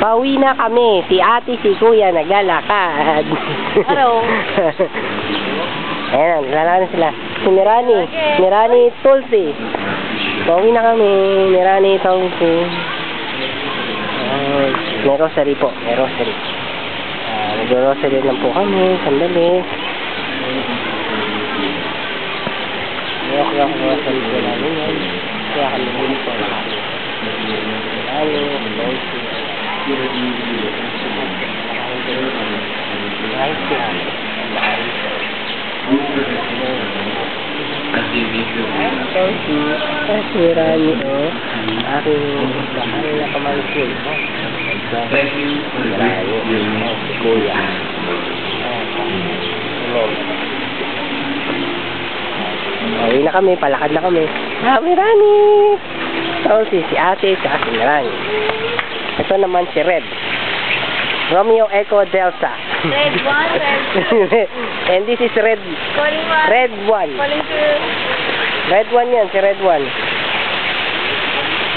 Pauwi na kami. Si ate, si kuya, naglalakad. Hello. Ayan, naglalakad na sila. Si Mirani Tulsi. Pauwi na kami. Mirani Tulsi. May rosary po. May rosary. Nag-rosary lang po kami. Sandali. Okay ako rosary po namin yan. Kaya kami din po lahat. Mirani aking mahal na pamangkin Mirani si kuya uwi na kami, palakad na kami. Mirani si ate at si Mirani. Ito naman si Red Romeo Echo Delta. Red 1, Red 2. And this is Red 1. Red 1. Calling to... Red 1 yan, si Red 1.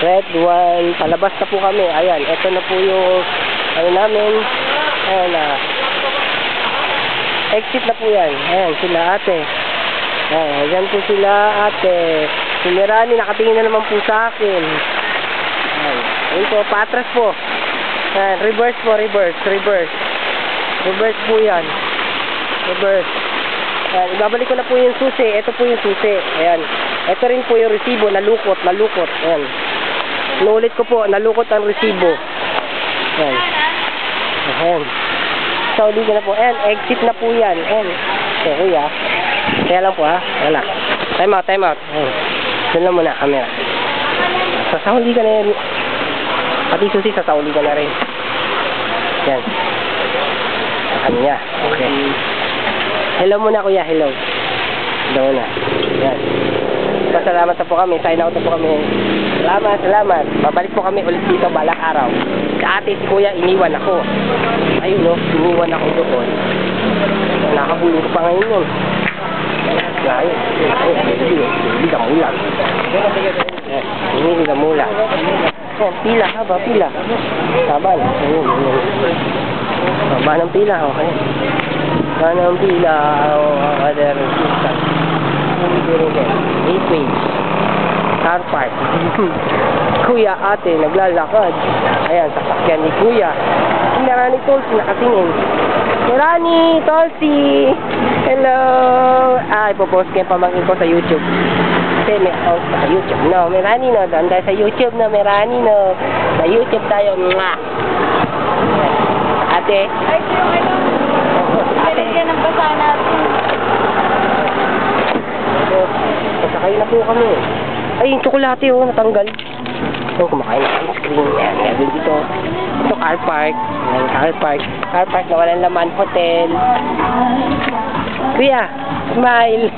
Red 1. Palabas na po kami. Ayan, ito na po yung ano namin. Ayan na. Exit na po yan. Ayan, sila ate. Ayan po sila ate. Si Mirani nakatingin na naman po sa akin. Ayan po, patras po. Ayan, reverse po, reverse. Reverse po yan. Reverse. Ayan, ibabalik ko na po yung susi. Ito po yung susi. Ayan. Ito rin po yung resibo. Nalukot. Ayan. Inuulit ko po. Nalukot ang resibo. Ayan. Ayan. So, ulit na po. Ayan. Exit na po yan. Ayan. So, kuya. Kaya lang po ha. Wala. Time out. Ayan. Doon lang muna. Camera. Sasahuli ka na yan. Pati susi, sasahuli ka na rin. Ayan. Sa kanya. Okay. Hello muna kuya, hello. Hello na. Yan. Pasalamat na po kami, sign out na po kami. Salamat. Babalik po kami ulit dito balang araw. Sa ate, si kuya, iniwan ako. Ayun no, iniwan ako doon. Nakabulong ko pa ngayon yun. Ayun. Hindi ka mulang. Hindi ka mulang. Pila, haba, pila. Saban. Ayun. Haba ng pila, okay. Manang pila other system. Gateway. Car park. Kuya ate naglalakad. Ayan, sasakyan ni kuya. Mirani Tulsi nakatingin. Mirani Tulsi. Hello. Ipopost ko yung pamangkin ko sa YouTube. Kasi may account sa YouTube. No, Mirani no. Doon tayo sa YouTube no. Mirani no. Sa YouTube tayo. Mwah. Ate. Ay, yan ang basa natin. Pasakay na po kami. Ay, yung tsokolate natanggal. So, kumakain na ice cream. Ayan, meron dito. Ito, car park. Ayan, car park. Car park na walang laman. Hotel. Kuya, smile.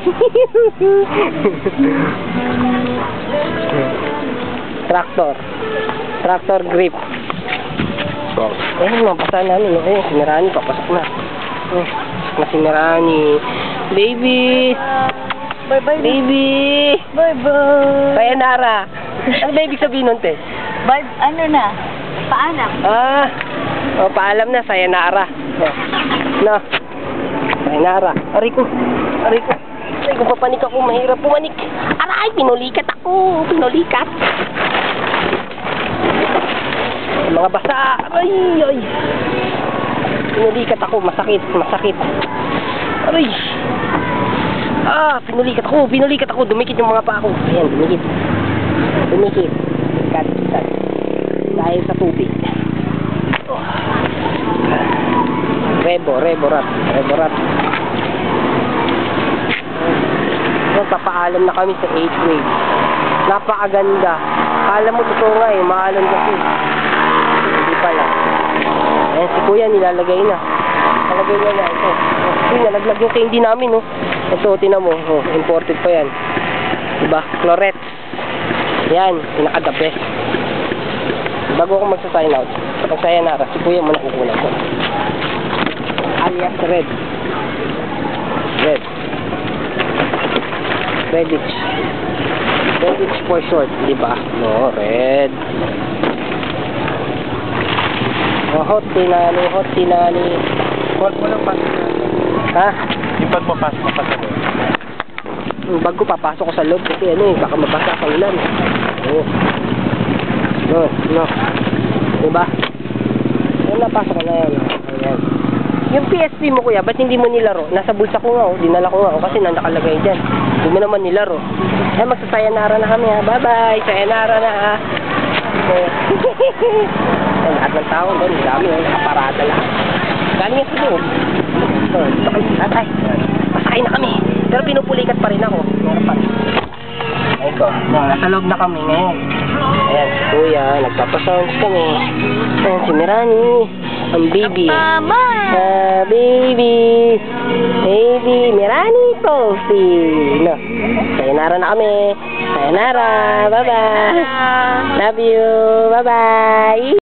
Tractor grip. Ayan, mapasa namin. Ayan, si Mirani, papasok na. Si Mirani. Baby! Bye-bye. Baby! Bye-bye. Sayonara. Ano ba ibig sabihin nun, te? Bye, ano na? Paalam. Paalam na, sayonara. No. Sayonara. Aray ko, papanik ako. Mahirap pumanik. Aray, pinulikat ako. Mga basa. Ay. Pinulikat ako. Masakit. Aray. Pinulikat ako. Dumikit yung mga pa ako. Ayan, dumikit. Kat. Dahil sa tubig. Rebo rat. Papaalam na kami sa 8th grade. Napakaganda. Alam mo, totoo nga maalam kasi. Hindi pala. Ayan, si kuya nilalagay na. Nalagay na ito. Nalaglag yung candy namin, no. Ito, tinan mo. Imported pa yan. Diba? Clorette. Yan, pinaka-the best. Bago ako magsa-sign out, sayonara, si kuya muna kukunan ko. Alias Red. Redditch for short, diba? No, Red. Hot tinani. Huwag mo lang pasok na. Ha? Yung pagpapasok mo pa sa loob. Yung bag ko papasok ko sa loob kasi baka mabasa sa ulan. Oo. No. Diba? Ayun, napasok ko na yan. Ayan. Yung PSP mo kuya, ba't hindi mo nilaro? Nasa bulsa ko nga dinala ko nga kasi nakalagay dyan. Hindi mo naman nilaro. Magsasayanara na kami ha. Bye-bye! Sayanara na ha. Lahat ng tao doon, dami nakaparada lang. Galing yan sa loob. Dito kayo, tatay. Pasakay na kami. Pero pinupulikat pa rin ako. Meron pa rin. Ito, nasa loob na kami ngayon. Ayan, si kuya, nagpapasounds kami. Ayan, si Mirani. Ang baby. Mama! Baby. Baby, Mirani Toasty. No. Sayonara na kami. Sayonara. Bye-bye. Love you. Bye-bye.